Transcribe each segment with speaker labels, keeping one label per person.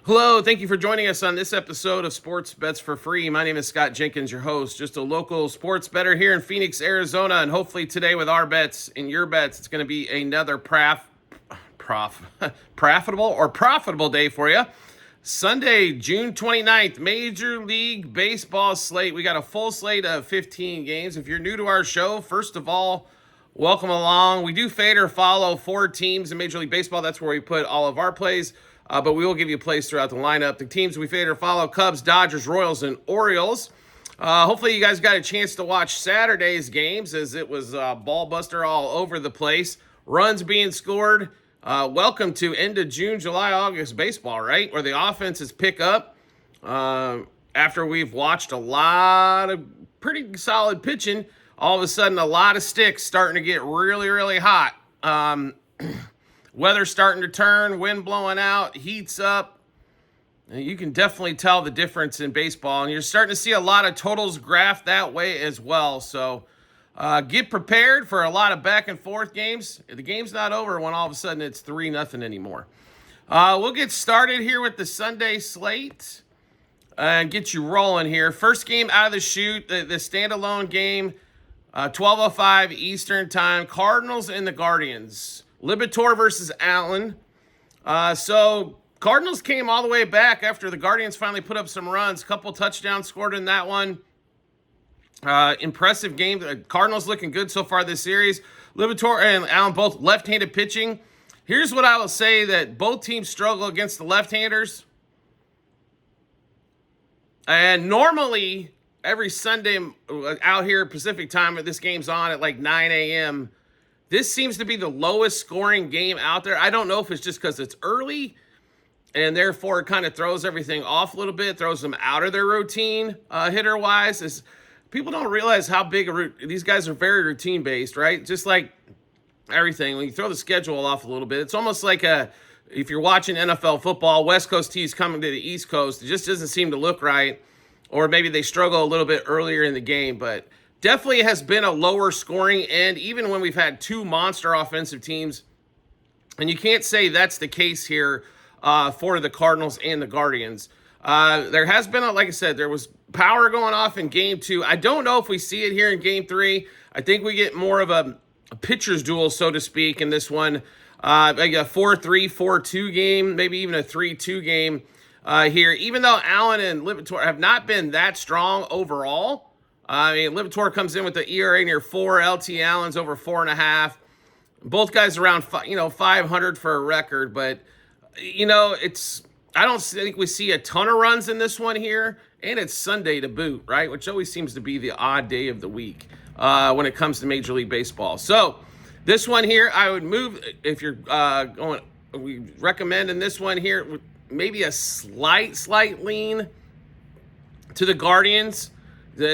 Speaker 1: Hello, thank you for joining us on this episode of Sports Bets for Free. My name is Scott Jenkins, your host, just a local sports bettor here in Phoenix, Arizona, and hopefully today with our bets and your bets, it's going to be another profitable day for you. Sunday, June 29th, Major League Baseball slate. We got a full slate of 15 games. If you're new to our show, first of all, welcome along. We do fade or follow 4 teams in Major League Baseball. That's where we put all of our plays. But we will give you plays throughout the lineup. The teams we fade or follow: Cubs, Dodgers, Royals, and Orioles. Hopefully you guys got a chance to watch Saturday's games, as it was ball buster all over the place. Runs being scored. Welcome to end of June, July, August baseball, right? Where the offenses pick up after we've watched a lot of pretty solid pitching. All of a sudden, a lot of sticks starting to get really, really hot. Weather starting to turn, wind blowing out, heats up. You can definitely tell the difference in baseball, and you're starting to see a lot of totals graph that way as well. So get prepared for a lot of back and forth games. The game's not over when all of a sudden it's 3-0 anymore. We'll get started here with the Sunday slate and get you rolling here. First game out of the chute, the standalone game, 12:05 Eastern time, Cardinals and the Guardians. Libator versus Allen. So Cardinals came all the way back after the Guardians finally put up some runs. Couple touchdowns scored in that one. Impressive game. The Cardinals looking good so far this series. Libator and Allen both left-handed pitching. Here's what I will say, that both teams struggle against the left-handers. And normally, every Sunday out here Pacific time, this game's on at like 9 a.m., this seems to be the lowest scoring game out there. I don't know if it's just because it's early and therefore it kind of throws everything off a little bit, throws them out of their routine hitter-wise. People don't realize how big these guys are very routine-based, right? Just like everything, when you throw the schedule off a little bit, it's almost like if you're watching NFL football, West Coast teams coming to the East Coast, it just doesn't seem to look right, or maybe they struggle a little bit earlier in the game, but definitely has been a lower scoring end, even when we've had 2 monster offensive teams. And you can't say that's the case here for the Cardinals and the Guardians. There has been, like I said, there was power going off in game 2. I don't know if we see it here in game 3. I think we get more of a pitcher's duel, so to speak, in this one. Like a 4-3, 4-2 game, maybe even a 3-2 game here. Even though Allen and Libator have not been that strong overall, I mean, Libator comes in with the ERA near 4. LT Allen's over 4.5. Both guys around 500 for a record, but I don't think we see a ton of runs in this one here, and it's Sunday to boot, right? Which always seems to be the odd day of the week when it comes to Major League Baseball. So this one here, I would move if you're going. We recommend in this one here maybe a slight lean to the Guardians.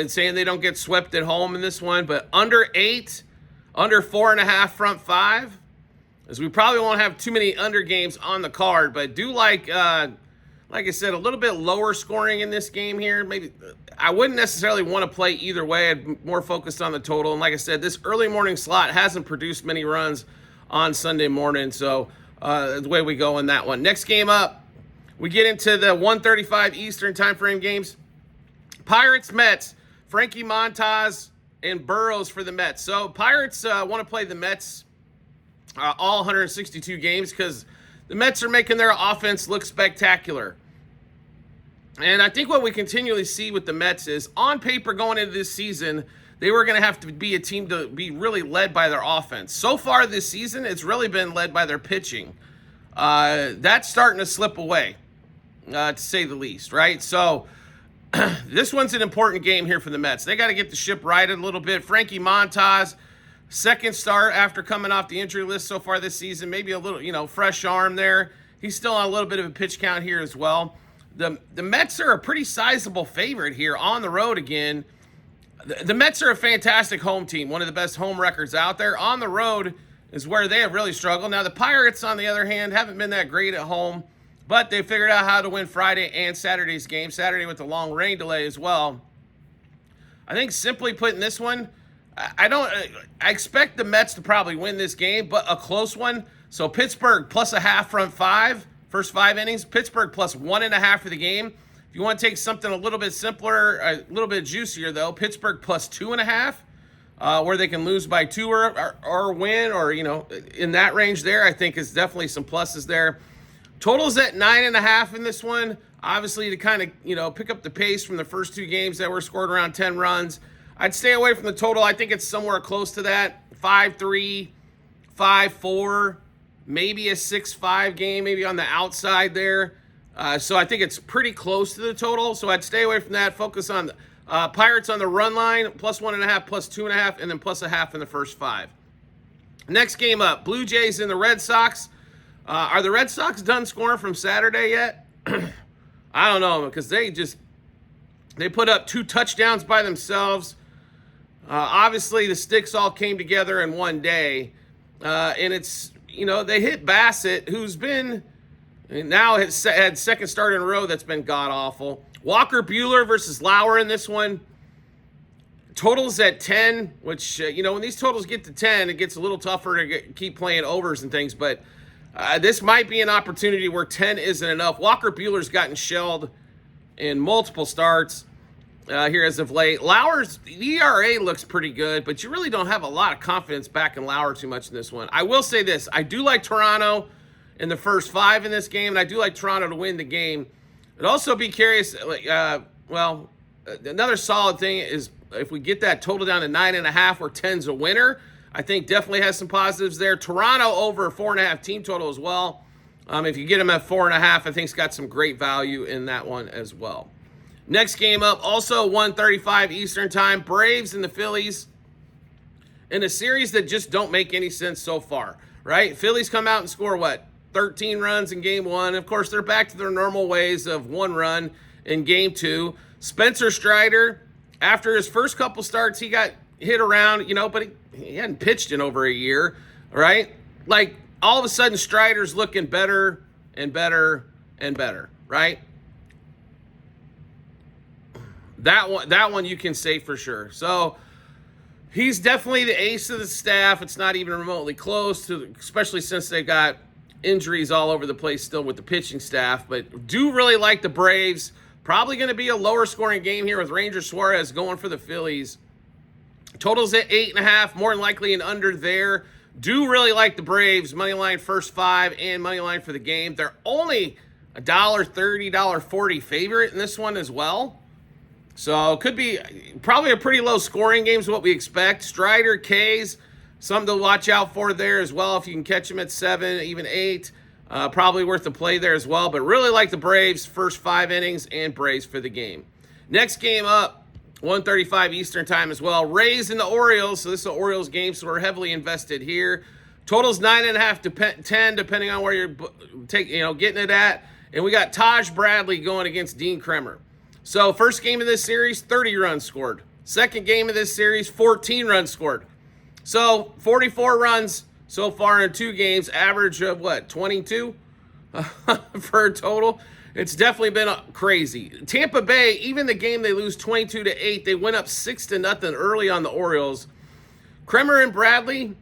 Speaker 1: Saying they don't get swept at home in this one, but under 8, under 4.5 front 5, as we probably won't have too many under games on the card, but do like I said, a little bit lower scoring in this game here. Maybe I wouldn't necessarily want to play either way. I'd more focused on the total. And like I said, this early morning slot hasn't produced many runs on Sunday morning, so the way we go in that one. Next game up, we get into the 1:35 Eastern time frame games. Pirates, Mets, Frankie Montas and Burrows for the Mets. So Pirates want to play the Mets all 162 games because the Mets are making their offense look spectacular. And I think what we continually see with the Mets is, on paper going into this season, they were going to have to be a team to be really led by their offense. So far this season, it's really been led by their pitching. That's starting to slip away, to say the least, right? So this one's an important game here for the Mets. They got to get the ship righted a little bit. Frankie Montas, second start after coming off the injury list so far this season. Maybe a little, fresh arm there. He's still on a little bit of a pitch count here as well. The Mets are a pretty sizable favorite here on the road again. The Mets are a fantastic home team, one of the best home records out there. On the road is where they have really struggled. Now, the Pirates, on the other hand, haven't been that great at home. But they figured out how to win Friday and Saturday's game. Saturday with the long rain delay as well. I think simply put in this one, I expect the Mets to probably win this game, but a close one. So Pittsburgh plus a half front 5 first 5 innings. Pittsburgh plus 1.5 for the game. If you want to take something a little bit simpler, a little bit juicier though, Pittsburgh plus 2.5, where they can lose by 2 or win, or in that range there, I think is definitely some pluses there. Totals at 9.5 in this one. Obviously, to kind of pick up the pace from the first 2 games that were scored around 10 runs. I'd stay away from the total. I think it's somewhere close to that. 5-3, 5-4, maybe a 6-5 game, maybe on the outside there. So I think it's pretty close to the total. So I'd stay away from that. Focus on Pirates on the run line, plus 1.5, plus 2.5, and then plus 0.5 in the first 5. Next game up, Blue Jays and the Red Sox. Are the Red Sox done scoring from Saturday yet? I don't know, because they put up 2 touchdowns by themselves. Obviously, the sticks all came together in one day. And it's, they hit Bassett, who's been, now has had second start in a row that's been god-awful. Walker Buehler versus Lauer in this one. Totals at 10, which, when these totals get to 10, it gets a little tougher to keep playing overs and things. But this might be an opportunity where 10 isn't enough. Walker Buehler's gotten shelled in multiple starts here as of late. Lauer's ERA looks pretty good, but you really don't have a lot of confidence back in Lauer too much in this one. I will say this. I do like Toronto in the first 5 in this game, and I do like Toronto to win the game. I'd also be curious, another solid thing is if we get that total down to 9.5 where 10's a winner, I think definitely has some positives there. Toronto over 4.5 team total as well. If you get them at 4.5, I think it's got some great value in that one as well. Next game up, also 1:35 Eastern time, Braves and the Phillies in a series that just don't make any sense so far, right? Phillies come out and score, 13 runs in game 1. Of course, they're back to their normal ways of 1 run in game 2. Spencer Strider, after his first couple starts, he got hit around, but he hadn't pitched in over a year, right? Like, all of a sudden, Strider's looking better and better and better, right? That one you can say for sure. So he's definitely the ace of the staff. It's not even remotely close, especially since they've got injuries all over the place still with the pitching staff. But do really like the Braves. Probably going to be a lower scoring game here with Ranger Suarez going for the Phillies. Totals at 8.5, more than likely an under there. Do really like the Braves. Money line first 5 and money line for the game. They're only $1.30, $1.40 favorite in this one as well. So could be probably a pretty low scoring game is what we expect. Strider, K's, something to watch out for there as well. If you can catch them at 7, even 8, probably worth the play there as well. But really like the Braves first 5 innings and Braves for the game. Next game up, 1:35 Eastern time as well. Rays and the Orioles. So this is an Orioles game, so we're heavily invested here. Totals 9.5 to 10, depending on where you're getting it at. And we got Taj Bradley going against Dean Kremer. So first game of this series, 30 runs scored. Second game of this series, 14 runs scored. So 44 runs so far in 2 games, average of 22 for a total. It's definitely been crazy. Tampa Bay, even the game they lose 22-8, they went up 6-0 early on the Orioles. Kremer and Bradley,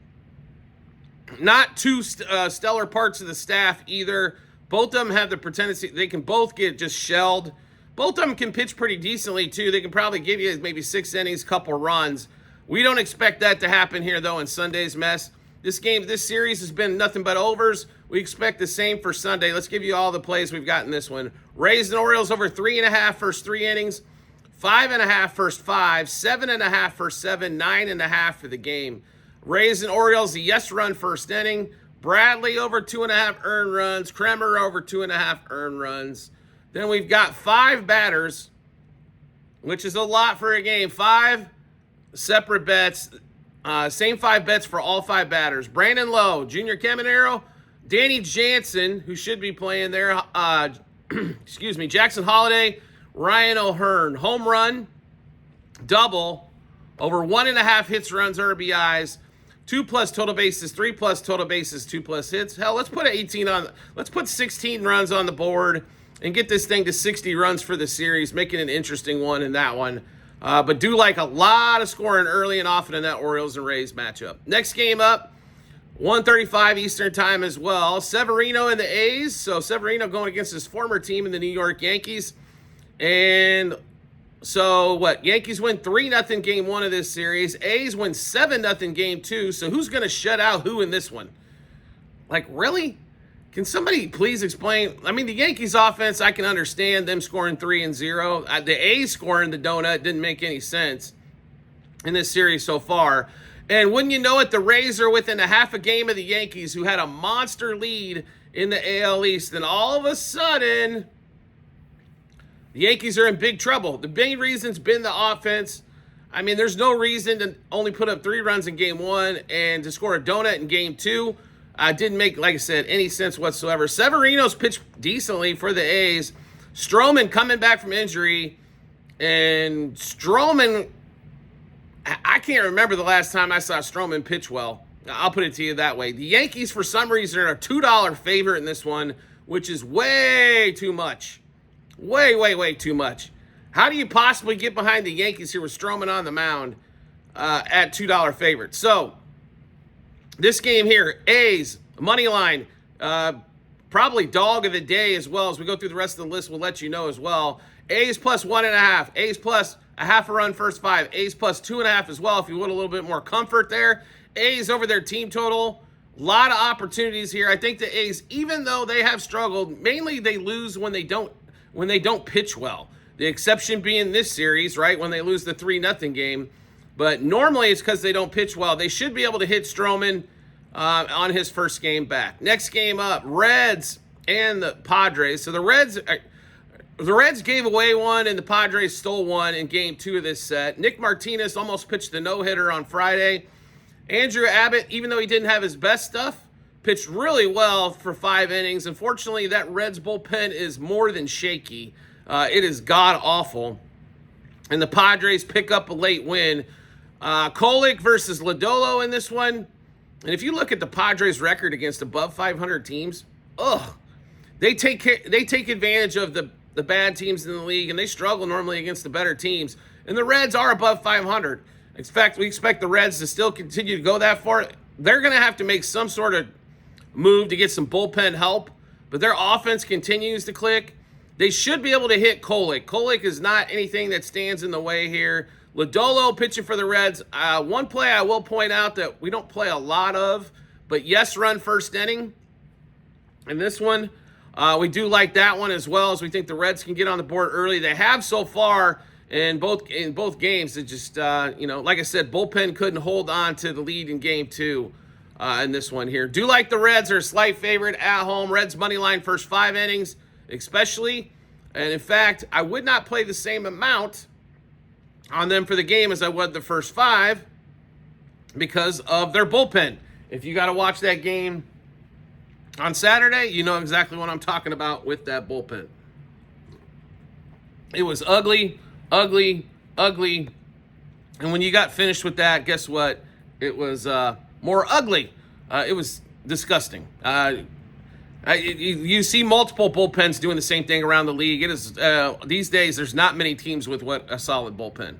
Speaker 1: not 2 stellar parts of the staff either. Both of them have the tendency, they can both get just shelled. Both of them can pitch pretty decently, too. They can probably give you maybe 6 innings, couple runs. We don't expect that to happen here, though, in Sunday's mess. This series has been nothing but overs. We expect the same for Sunday. Let's give you all the plays we've got in this one. Rays and Orioles over 3.5 first 3 innings, 5.5 first 5, 7.5 first 7, 9.5 for the game. Rays and Orioles, the yes-run first inning. Bradley over 2.5 earned runs. Kremer over 2.5 earned runs. Then we've got 5 batters, which is a lot for a game. 5 separate bets. Same 5 bets for all 5 batters. Brandon Lowe, Junior Caminero, Danny Jansen, who should be playing there. Jackson Holiday, Ryan O'Hearn. Home run, double, over 1.5 hits, runs, RBIs, 2+ total bases, 3+ total bases, 2+ hits. Hell, let's put 18 on. Let's put 16 runs on the board and get this thing to 60 runs for the series, making an interesting one in that one. But do like a lot of scoring early and often in that Orioles and Rays matchup. Next game up, 1:35 Eastern time as well. Severino and the A's. So Severino going against his former team in the New York Yankees. And so what? Yankees win 3-0 game one of this series. A's win 7-0 game two. So who's going to shut out who in this one? Like, really? Can somebody please explain? I mean, the Yankees offense, I can understand them scoring 3-0. The A's scoring the donut didn't make any sense in this series so far. And wouldn't you know it, the Rays are within a half a game of the Yankees, who had a monster lead in the AL East. Then all of a sudden, the Yankees are in big trouble. The main reason's been the offense. I mean, there's no reason to only put up 3 runs in game one and to score a donut in game two. Didn't make, like I said, any sense whatsoever. Severino's pitched decently for the A's. Stroman coming back from injury. And Stroman, I can't remember the last time I saw Stroman pitch well. I'll put it to you that way. The Yankees, for some reason, are a $2 favorite in this one, which is way too much. Way too much. How do you possibly get behind the Yankees here with Stroman on the mound at $2 favorite? So, this game here, A's, money line, probably dog of the day as well. As we go through the rest of the list, we'll let you know as well. A's plus 1.5. A's plus a half a run first 5. A's plus 2.5 as well if you want a little bit more comfort there. A's over their team total. A lot of opportunities here. I think the A's, even though they have struggled, mainly they lose when they don't pitch well. The exception being this series, right, when they lose the 3-0 game. But normally it's because they don't pitch well. They should be able to hit Stroman on his first game back. Next game up, Reds and the Padres. So the Reds gave away one and the Padres stole one in game 2 of this set. Nick Martinez almost pitched the no-hitter on Friday. Andrew Abbott, even though he didn't have his best stuff, pitched really well for 5 innings. Unfortunately, that Reds bullpen is more than shaky. It is god-awful. And the Padres pick up a late win. Kolek versus Lodolo in this one. And if you look at the Padres' record against above 500 teams, they take advantage of the bad teams in the league, and they struggle normally against the better teams. And the Reds are above 500. In fact, we expect the Reds to still continue to go that far. They're going to have to make some sort of move to get some bullpen help, but their offense continues to click. They should be able to hit Kolek. Kolek is not anything that stands in the way here. Lodolo pitching for the Reds. One play I will point out that we don't play a lot of, but yes, run first inning. And this one, we do like that one as well, as we think the Reds can get on the board early. They have so far in both games. It just, like I said, bullpen couldn't hold on to the lead in game 2 in this one here. Do like the Reds are a slight favorite at home. Reds money line first 5 innings, especially. And in fact, I would not play the same amount on them for the game as I would the first 5 because of their bullpen. If you got to watch that game on Saturday, you know exactly what I'm talking about with that bullpen. It was ugly. And when you got finished with that, guess what? It was more ugly. It was disgusting. You see multiple bullpens doing the same thing around the league. It is these days, there's not many teams with a solid bullpen.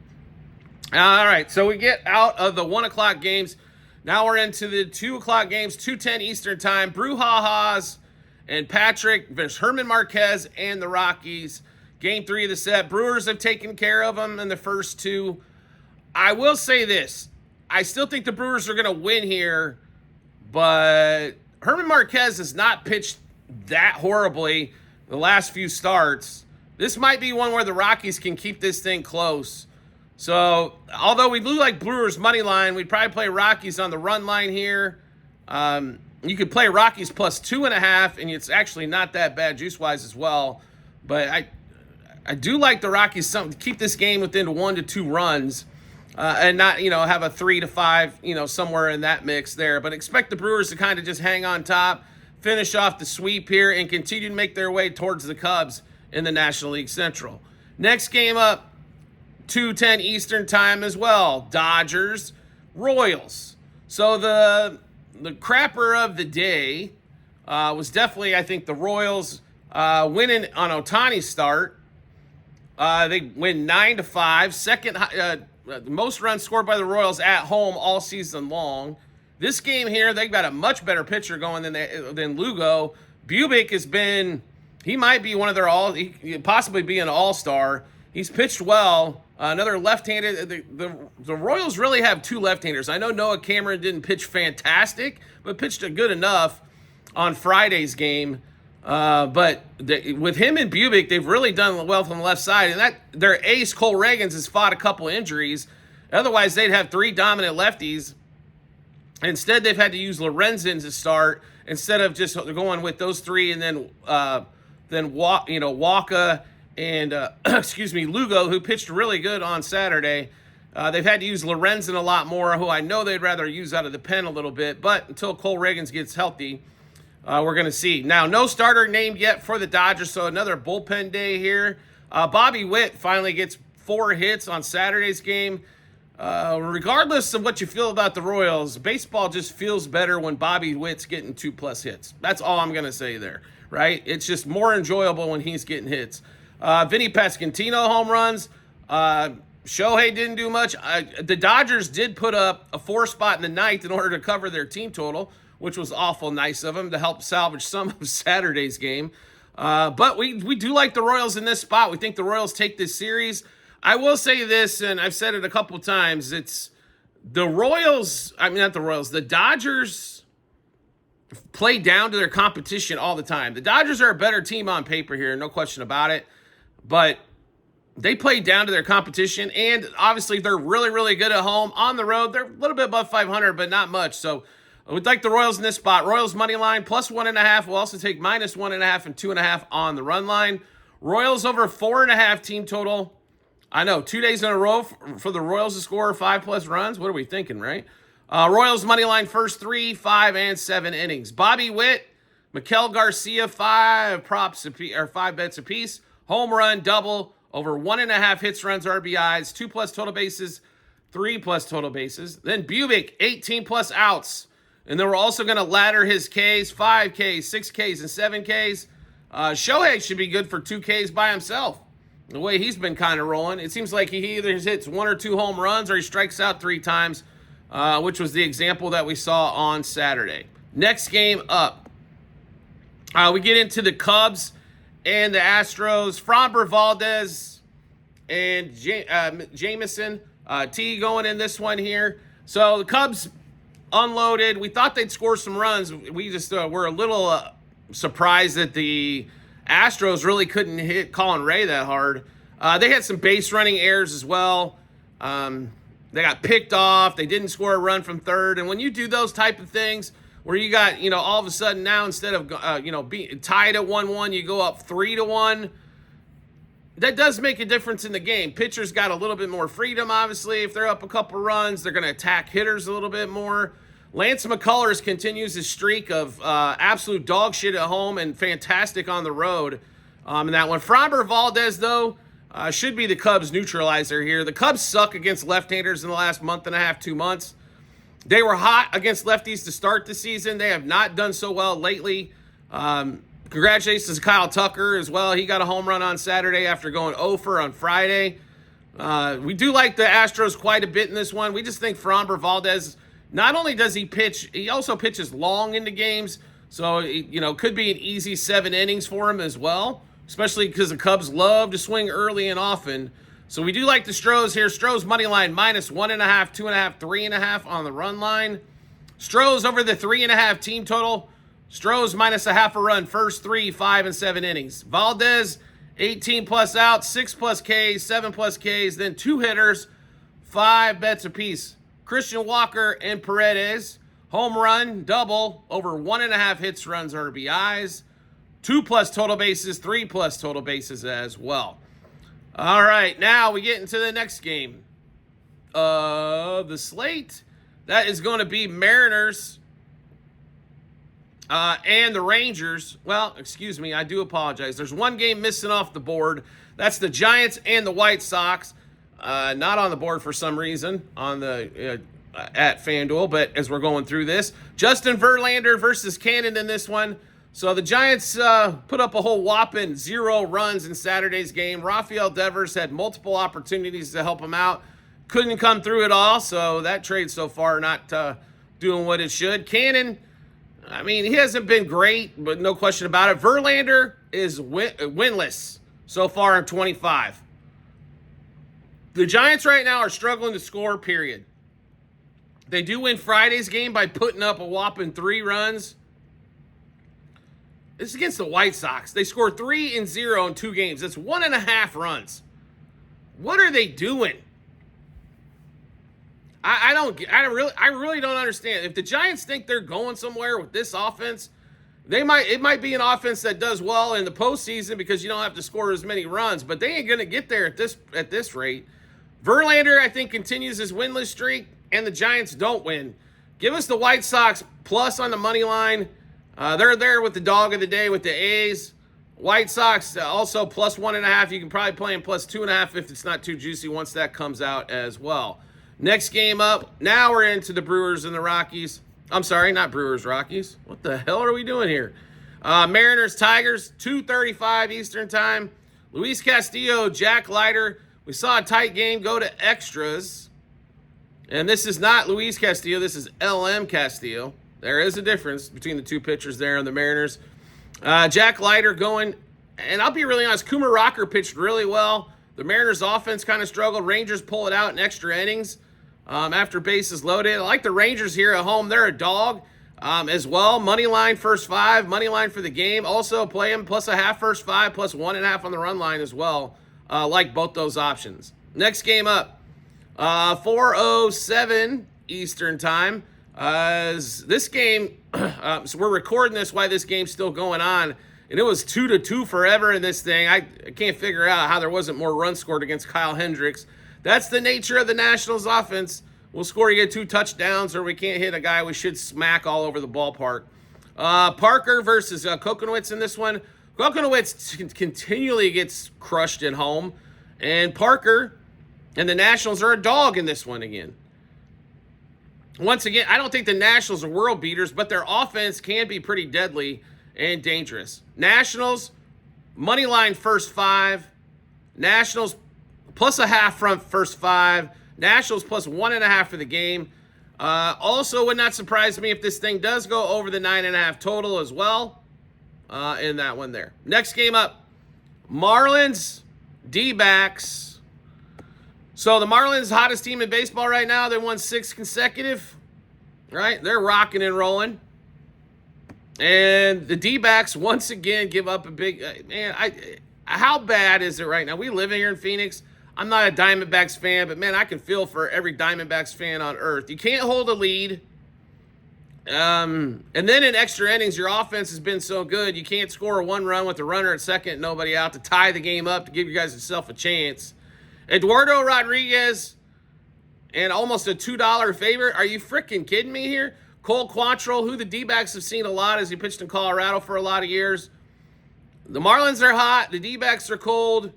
Speaker 1: All right, so we get out of the 1 o'clock games. Now we're into the 2 o'clock games, 2:10 Eastern time. Brouhaha's and Patrick versus Herman Marquez and the Rockies. Game 3 of the set. Brewers have taken care of them in the first 2. I will say this. I still think the Brewers are going to win here, but Herman Marquez has not pitched that horribly the last few starts. This might be one where the Rockies can keep this thing close. So, although we do like Brewers money line, we'd probably play Rockies on the run line here. You could play Rockies plus 2.5, and it's actually not that bad juice-wise as well. But I do like the Rockies to keep this game within 1 to 2 runs. And not, have a 3 to 5, somewhere in that mix there. But expect the Brewers to kind of just hang on top, finish off the sweep here, and continue to make their way towards the Cubs in the National League Central. Next game up, 2:10 Eastern time as well. Dodgers, Royals. So the crapper of the day was definitely, I think, the Royals winning on Ohtani's start. They win 9-5. Second, the most runs scored by the Royals at home all season long. This game here, they've got a much better pitcher going than Lugo. Bubic has been, he might be one of their he could possibly be an all-star. He's pitched well. Another left-handed. The Royals really have two left-handers. I know Noah Cameron didn't pitch fantastic, but pitched good enough on Friday's game. But with him and Bubic, they've really done well from the left side. And their ace, Cole Reagans, has fought a couple injuries. Otherwise, they'd have three dominant lefties. Instead, they've had to use Lorenzen to start instead of just going with those three and then Waka and Lugo, who pitched really good on Saturday. They've had to use Lorenzen a lot more, who I know they'd rather use out of the pen a little bit. But until Cole Reagans gets healthy, we're going to see. Now, no starter named yet for the Dodgers, so another bullpen day here. Bobby Witt finally gets 4 hits on Saturday's game. Regardless of what you feel about the Royals, baseball just feels better when Bobby Witt's getting 2+ hits. That's all I'm going to say there, right? It's just more enjoyable when he's getting hits. Vinny Pasquantino home runs. Shohei didn't do much. The Dodgers did put up a 4 spot in the ninth in order to cover their team total, which was awful nice of them to help salvage some of Saturday's game. But we do like the Royals in this spot. We think the Royals take this series. I will say this, and I've said it a couple times, it's the Dodgers play down to their competition all the time. The Dodgers are a better team on paper here, no question about it, but they play down to their competition, and obviously they're really, really good at home. On the road, they're a little bit above 500, but not much, so I would like the Royals in this spot. Royals money line +1.5. We'll also take -1.5 and 2.5 on the run line. Royals over 4.5 team total. I know, 2 days in a row for the Royals to score 5+ runs. What are we thinking, right? Royals money line first 3, 5, and 7 innings. Bobby Witt, Miguel Garcia, 5 bets apiece. Home run, double, over 1.5 hits, runs, RBIs, 2+ total bases, 3+ total bases. Then Bubic, 18+ outs. And then we're also going to ladder his Ks, 5 Ks, 6 Ks, and 7 Ks. Shohei should be good for 2 Ks by himself. The way he's been kind of rolling, it seems like he either hits 1 or 2 home runs or he strikes out 3 times, which was the example that we saw on Saturday. Next game up, we get into the Cubs and the Astros. Framber Valdez and Jameson T going in this one here. So the Cubs unloaded. We thought they'd score some runs. We just were a little surprised that the Astros really couldn't hit Colin Ray that hard. They had some base running errors as well. They got picked off. They didn't score a run from third. And when you do those type of things where you got, all of a sudden now instead of, being tied at 1-1, you go up 3-1, that does make a difference in the game. Pitchers got a little bit more freedom, obviously. If they're up a couple runs, they're going to attack hitters a little bit more. Lance McCullers continues his streak of absolute dog shit at home and fantastic on the road in that one. Framber Valdez, though, should be the Cubs' neutralizer here. The Cubs suck against left-handers in the last month and a half, 2 months. They were hot against lefties to start the season. They have not done so well lately. Congratulations to Kyle Tucker as well. He got a home run on Saturday after going 0 on Friday. We do like the Astros quite a bit in this one. We just think Framber Valdez, not only does he pitch, he also pitches long into games. So, could be an easy 7 innings for him as well, especially because the Cubs love to swing early and often. So we do like the Stros here. Stros money line -1.5, 2.5, 3.5 on the run line. Stros over the 3.5 team total. Stros -0.5 run, first 3, 5, and 7 innings. Valdez, 18+ outs, 6+ Ks, 7+ Ks, then 2 hitters, 5 bets apiece. Christian Walker and Paredes, home run, double, over 1.5 hits, runs, RBIs, 2+ total bases, 3+ total bases as well. All right, now we get into the next game of the slate. That is going to be Mariners and the Rangers. Well, excuse me, I do apologize. There's one game missing off the board. That's the Giants and the White Sox. Not on the board for some reason on the at FanDuel, but as we're going through this, Justin Verlander versus Cannon in this one. So the Giants put up a whole whopping 0 runs in Saturday's game. Rafael Devers had multiple opportunities to help him out. Couldn't come through at all, so that trade so far not doing what it should. Cannon, I mean, he hasn't been great, but no question about it. Verlander is winless so far in 25. The Giants right now are struggling to score, period. They do win Friday's game by putting up a whopping 3 runs. This is against the White Sox. They scored 3-0 in 2 games. That's 1.5 runs. What are they doing? I really don't understand. If the Giants think they're going somewhere with this offense, it might be an offense that does well in the postseason because you don't have to score as many runs, but they ain't gonna get there at this rate. Verlander, I think, continues his winless streak, and the Giants don't win. Give us the White Sox plus on the money line. They're there with the dog of the day with the A's. White Sox also plus 1.5. You can probably play them plus 2.5 if it's not too juicy once that comes out as well. Next game up. Now we're into the Brewers and the Rockies. I'm sorry, not Brewers, Rockies. What the hell are we doing here? Mariners, Tigers, 2:35 Eastern time. Luis Castillo, Jack Leiter. We saw a tight game go to extras. And this is not Luis Castillo. This is LM Castillo. There is a difference between the two pitchers there on the Mariners. Jack Leiter going, and I'll be really honest, Kumar Rocker pitched really well. The Mariners offense kind of struggled. Rangers pull it out in extra innings after bases loaded. I like the Rangers here at home. They're a dog as well. Money line first 5, money line for the game. Also play them plus a half first 5, plus 1.5 on the run line as well. Like both those options. Next game up, 4:07 Eastern time. This game, so we're recording this while this game's still going on. And it was 2-2 forever in this thing. I can't figure out how there wasn't more runs scored against Kyle Hendricks. That's the nature of the Nationals offense. We'll score, you get 2 touchdowns, or we can't hit a guy we should smack all over the ballpark. Parker versus Kokonowitz in this one. Kokonowitz continually gets crushed at home. And Parker and the Nationals are a dog in this one again. Once again, I don't think the Nationals are world beaters, but their offense can be pretty deadly and dangerous. Nationals, money line first 5. Nationals plus a half front first 5. Nationals plus 1.5 for the game. Also would not surprise me if this thing does go over the 9.5 total as well in that one there. Next game up, Marlins, D-backs. So the Marlins, hottest team in baseball right now. They won 6 consecutive, right? They're rocking and rolling. And the D-backs once again give up a big how bad is it right now? We live here in Phoenix. I'm not a Diamondbacks fan, but man, I can feel for every Diamondbacks fan on earth. You can't hold a lead. And then in extra innings, your offense has been so good, you can't score a 1 run with a runner at second, nobody out to tie the game up to give you guys yourself a chance. Eduardo Rodriguez and almost a $2 favorite. Are you freaking kidding me here? Cole Quantrill, who the D-backs have seen a lot as he pitched in Colorado for a lot of years. The Marlins are hot. The D-backs are cold.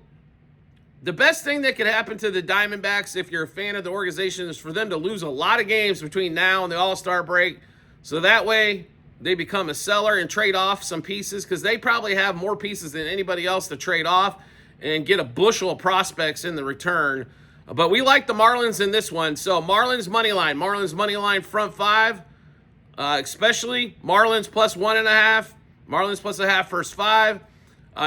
Speaker 1: The best thing that could happen to the Diamondbacks, if you're a fan of the organization, is for them to lose a lot of games between now and the All-Star break. So that way they become a seller and trade off some pieces, because they probably have more pieces than anybody else to trade off and get a bushel of prospects in the return. But we like the Marlins in this one. So Marlins money line front 5. Especially Marlins plus 1.5, Marlins plus a half first 5.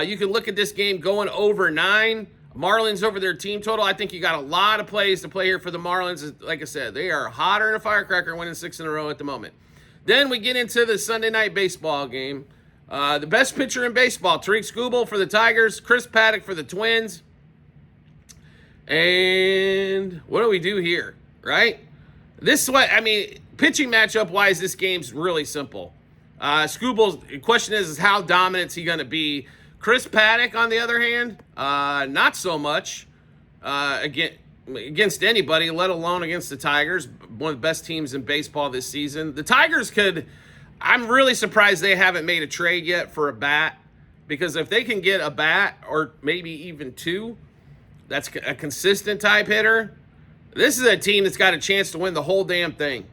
Speaker 1: You can look at this game going over 9. Marlins over their team total. I think you got a lot of plays to play here for the Marlins. Like I said, they are hotter than a firecracker, winning 6 in a row at the moment. Then we get into the Sunday night baseball game. The best pitcher in baseball, Tariq Skubal for the Tigers, Chris Paddock for the Twins. And what do we do here, right? This is what, pitching matchup-wise, this game's really simple. Skubal's question is how dominant is he going to be? Chris Paddock, on the other hand, not so much against anybody, let alone against the Tigers, one of the best teams in baseball this season. The Tigers I'm really surprised they haven't made a trade yet for a bat, because if they can get a bat or maybe even 2, that's a consistent type hitter, this is a team that's got a chance to win the whole damn thing.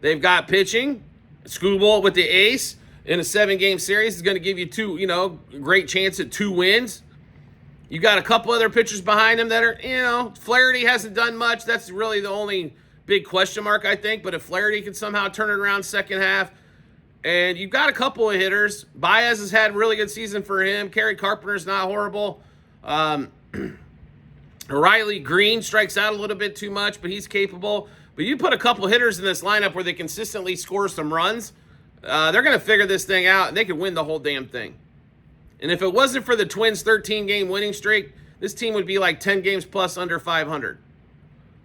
Speaker 1: They've got pitching. Skubal with the ace in a 7-game series is going to give you 2, great chance at 2 wins. You got a couple other pitchers behind him that are, Flaherty hasn't done much. That's really the only big question mark, I think. But if Flaherty can somehow turn it around second half, and you've got a couple of hitters. Baez has had a really good season for him. Kerry Carpenter's not horrible. Riley Green strikes out a little bit too much, but he's capable. But you put a couple hitters in this lineup where they consistently score some runs, they're going to figure this thing out, and they could win the whole damn thing. And if it wasn't for the Twins' 13-game winning streak, this team would be like 10 games plus under 500.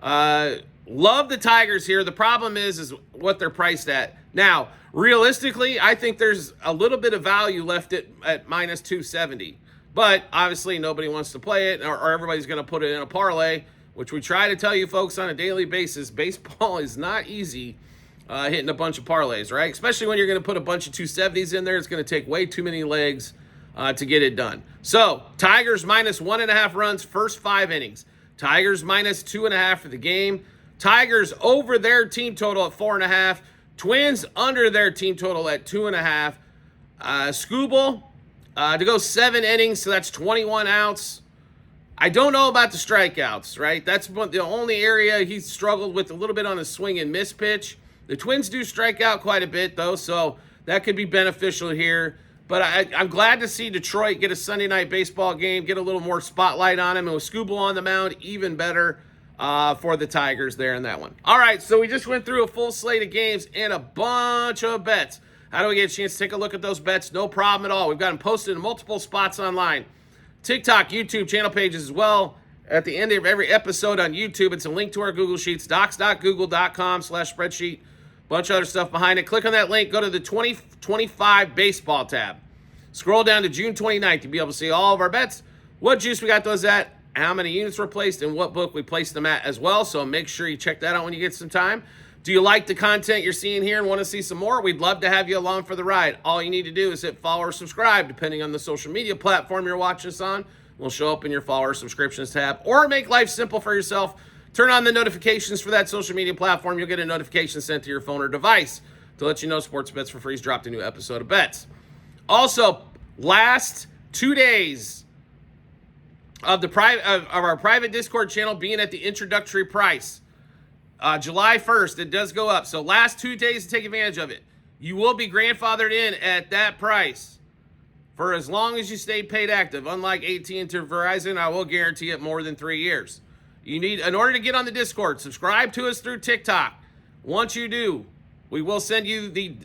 Speaker 1: Love the Tigers here. The problem is what they're priced at. Now, realistically, I think there's a little bit of value left at minus 270. But obviously nobody wants to play it, or everybody's going to put it in a parlay, which we try to tell you folks on a daily basis. Baseball is not easy hitting a bunch of parlays, right? Especially when you're going to put a bunch of 270s in there. It's going to take way too many legs to get it done. So, Tigers minus 1.5 runs, first 5 innings. Tigers minus 2.5 for the game. Tigers over their team total at 4.5. Twins under their team total at 2.5. Skubal to go 7 innings, so that's 21 outs. I don't know about the strikeouts, right? That's the only area he's struggled with a little bit on his swing and miss pitch. The Twins do strike out quite a bit, though, so that could be beneficial here. But I'm glad to see Detroit get a Sunday night baseball game, get a little more spotlight on him, and with Skubal on the mound, even better for the Tigers there in that one. All right, so we just went through a full slate of games and a bunch of bets. How do we get a chance to take a look at those bets? No problem at all. We've got them posted in multiple spots online. TikTok, YouTube channel pages as well. At the end of every episode on YouTube, it's a link to our Google Sheets, docs.google.com/spreadsheet. Bunch of other stuff behind it. Click on that link. Go to the 2025 baseball tab. Scroll down to June 29th to be able to see all of our bets, what juice we got those at, how many units were placed, and what book we placed them at as well. So make sure you check that out when you get some time. Do you like the content you're seeing here and want to see some more? We'd love to have you along for the ride. All you need to do is hit follow or subscribe, depending on the social media platform you're watching us on. We'll show up in your follow or subscriptions tab. Or make life simple for yourself. Turn on the notifications for that social media platform. You'll get a notification sent to your phone or device to let you know Sports Bets for Free's dropped a new episode of Bets. Also, last 2 days of our private Discord channel being at the introductory price. July 1st, it does go up. So last 2 days to take advantage of it. You will be grandfathered in at that price for as long as you stay paid active. Unlike AT&T or Verizon, I will guarantee it more than 3 years. You need, in order to get on the Discord, subscribe to us through TikTok. Once you do, we will send you the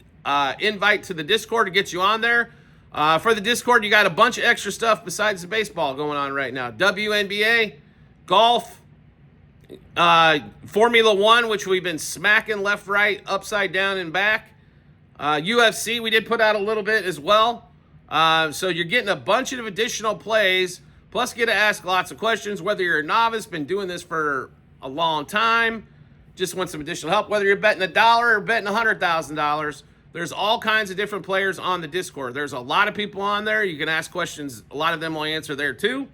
Speaker 1: invite to the Discord to get you on there. For the Discord, you got a bunch of extra stuff besides the baseball going on right now. WNBA, golf, Formula One, which we've been smacking left, right, upside down, and back. UFC, we did put out a little bit as well. So you're getting a bunch of additional plays, plus get to ask lots of questions, whether you're a novice, been doing this for a long time, just want some additional help, whether you're betting $1 or betting $100,000. There's all kinds of different players on the Discord. There's a lot of people on there. You can ask questions. A lot of them will answer there too.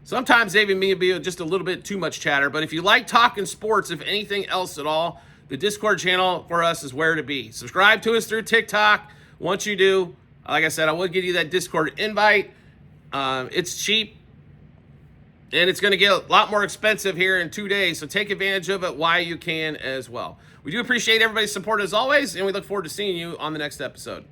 Speaker 1: Sometimes they may be just a little bit too much chatter, but if you like talking sports, if anything else at all, the Discord channel for us is where to be. Subscribe to us through TikTok. Once you do, like I said, I will give you that Discord invite. It's cheap, and it's going to get a lot more expensive here in 2 days, so take advantage of it while you can as well. We do appreciate everybody's support as always, and we look forward to seeing you on the next episode.